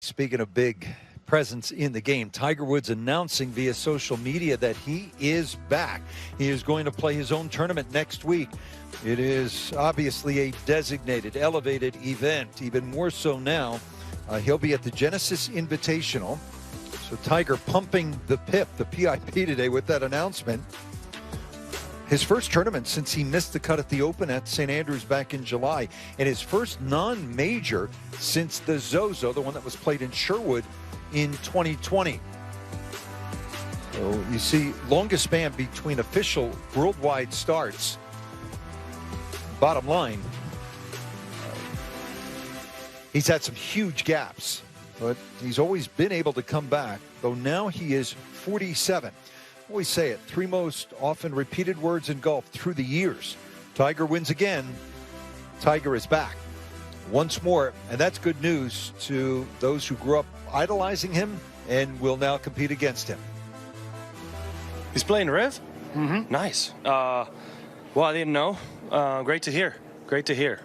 Speaking of big presence in the game, Tiger Woods announcing via social media that he is back. He is going to play his own tournament next week. It is obviously a designated, elevated event, even more so now. He'll be at the Genesis Invitational. So Tiger pumping the PIP today with that announcement. His first tournament since he missed the cut at the Open at St. Andrews back in July, and his first non-major since the Zozo, the one that was played in Sherwood in 2020. So you see, longest span between official worldwide starts. Bottom line, he's had some huge gaps, but he's always been able to come back, though now he is 47. I always say it, three most often repeated words in golf through the years. Tiger wins again. Tiger is back once more, and that's good news to those who grew up idolizing him and will now compete against him. He's playing Rev? Mm-hmm. Nice. Well, I didn't know. Great to hear. Great to hear.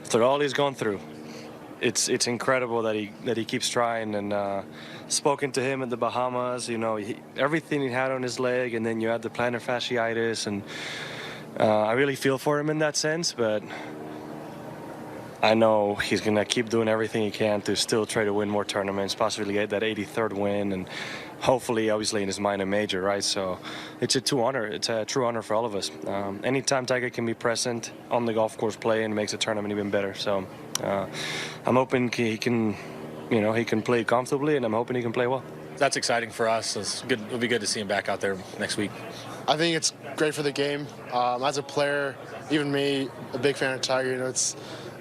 After all he's gone through, it's incredible that he keeps trying. And spoken to him in the Bahamas, you know, everything he had on his leg, and then you had the plantar fasciitis, and I really feel for him in that sense, but I know he's going to keep doing everything he can to still try to win more tournaments, possibly get that 83rd win, and hopefully, obviously, in his mind, a major, right? So it's a true honor for all of us. Anytime Tiger can be present on the golf course playing, makes the tournament even better. So I'm hoping he can play comfortably, and I'm hoping he can play well. That's exciting for us. It's good. It'll be good to see him back out there next week. I think it's great for the game. As a player, even me, a big fan of Tiger, it's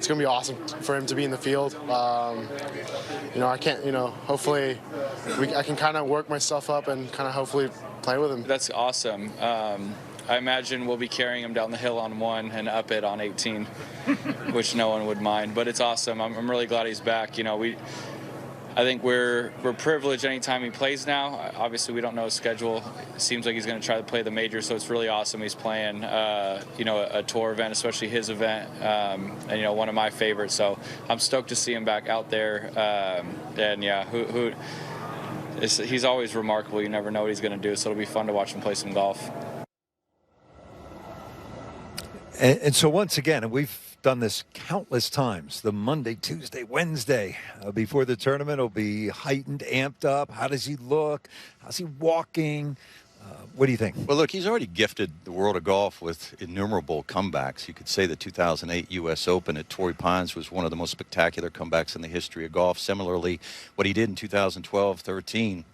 going to be awesome for him to be in the field. I can't, hopefully I can kind of work myself up and kind of hopefully play with him. That's awesome. I imagine we'll be carrying him down the hill on 1 and up it on 18, which no one would mind. But it's awesome. I'm really glad he's back. I think we're privileged anytime he plays now. Obviously, we don't know his schedule. It seems like he's going to try to play the major, so it's really awesome he's playing, a tour event, especially his event, and one of my favorites. So I'm stoked to see him back out there. He's always remarkable. You never know what he's going to do, so it'll be fun to watch him play some golf. And so once again, and we've done this countless times, the Monday, Tuesday, Wednesday before the tournament will be heightened, amped up. How does he look? How's he walking? What do you think? Well, look, he's already gifted the world of golf with innumerable comebacks. You could say the 2008 U.S. Open at Torrey Pines was one of the most spectacular comebacks in the history of golf. Similarly, what he did in 2012-13,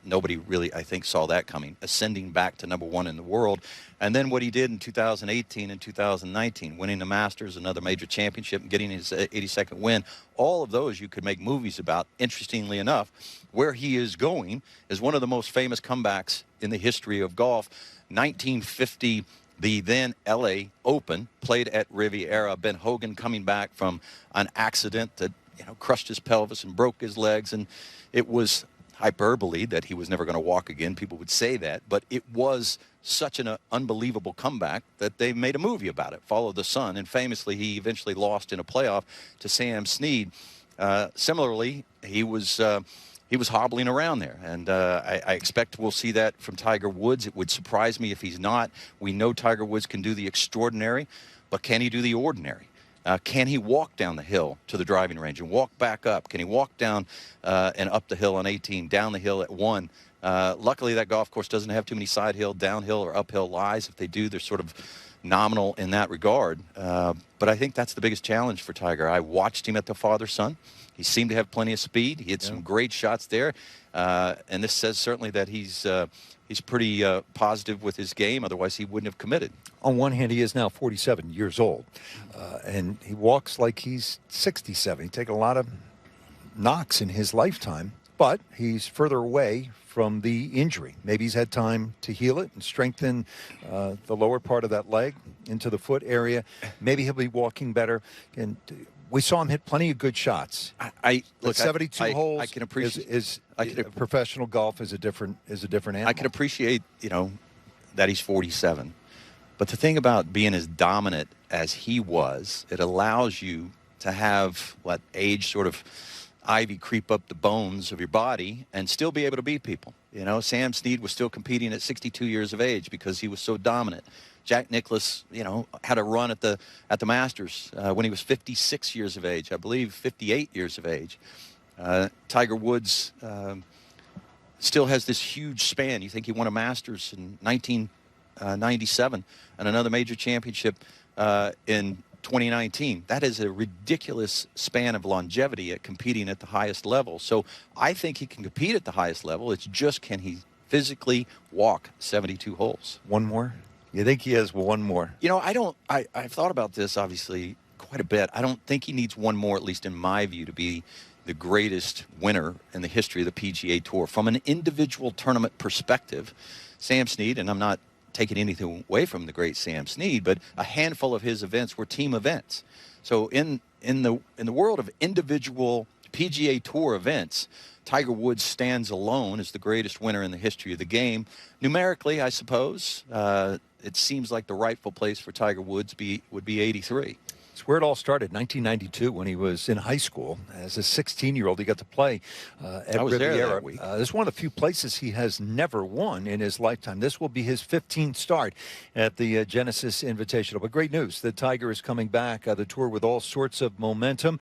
nobody really, I think, saw that coming, ascending back to #1 in the world. And then what he did in 2018 and 2019, winning the Masters, another major championship, and getting his 82nd win. All of those you could make movies about. Interestingly enough, where he is going is one of the most famous comebacks in the history of golf. 1950, the then L.A. Open, played at Riviera. Ben Hogan coming back from an accident that crushed his pelvis and broke his legs, and it was hyperbole that he was never going to walk again. People would say that, but it was such an unbelievable comeback that they made a movie about it, Follow the Sun, and famously he eventually lost in a playoff to Sam Snead. Similarly, he was hobbling around there, and I expect we'll see that from Tiger Woods. It would surprise me if he's not. We know Tiger Woods can do the extraordinary, but can he do the ordinary? Can he walk down the hill to the driving range and walk back up? Can he walk down and up the hill on 18, down the hill at 1? Luckily, that golf course doesn't have too many side hill, downhill, or uphill lies. If they do, they're sort of nominal in that regard. But I think that's the biggest challenge for Tiger. I watched him at the father-son. He seemed to have plenty of speed. He had some great shots there. And this says certainly that he's pretty positive with his game. Otherwise, he wouldn't have committed. On one hand, he is now 47 years old, and he walks like he's 67. He's taken a lot of knocks in his lifetime, but he's further away from the injury. Maybe he's had time to heal it and strengthen the lower part of that leg into the foot area. Maybe he'll be walking better. And we saw him hit plenty of good shots. Look, 72 holes. I can appreciate professional golf is a different animal. I can appreciate that he's 47, but the thing about being as dominant as he was, it allows you to have what age sort of ivy creep up the bones of your body and still be able to beat people. You know, Sam Snead was still competing at 62 years of age because he was so dominant. Jack Nicklaus, you know, had a run at the Masters when he was 56 years of age, I believe 58 years of age. Tiger Woods still has this huge span. You think he won a Masters in 1997 and another major championship in 2019. That is a ridiculous span of longevity at competing at the highest level. So I think he can compete at the highest level. It's just, can he physically walk 72 holes? One more? You think he has one more? You know, I've thought about this, obviously, quite a bit. I don't think he needs one more, at least in my view, to be the greatest winner in the history of the PGA Tour. From an individual tournament perspective, Sam Snead, and I'm not taking anything away from the great Sam Snead, but a handful of his events were team events. So in the world of individual PGA Tour events, Tiger Woods stands alone as the greatest winner in the history of the game. Numerically, I suppose, it seems like the rightful place for Tiger Woods would be 83. It's where it all started, 1992, when he was in high school. As a 16-year-old, he got to play at I was Riviera. there that week. This is one of the few places he has never won in his lifetime. This will be his 15th start at the Genesis Invitational. But great news, the Tiger is coming back. The tour with all sorts of momentum.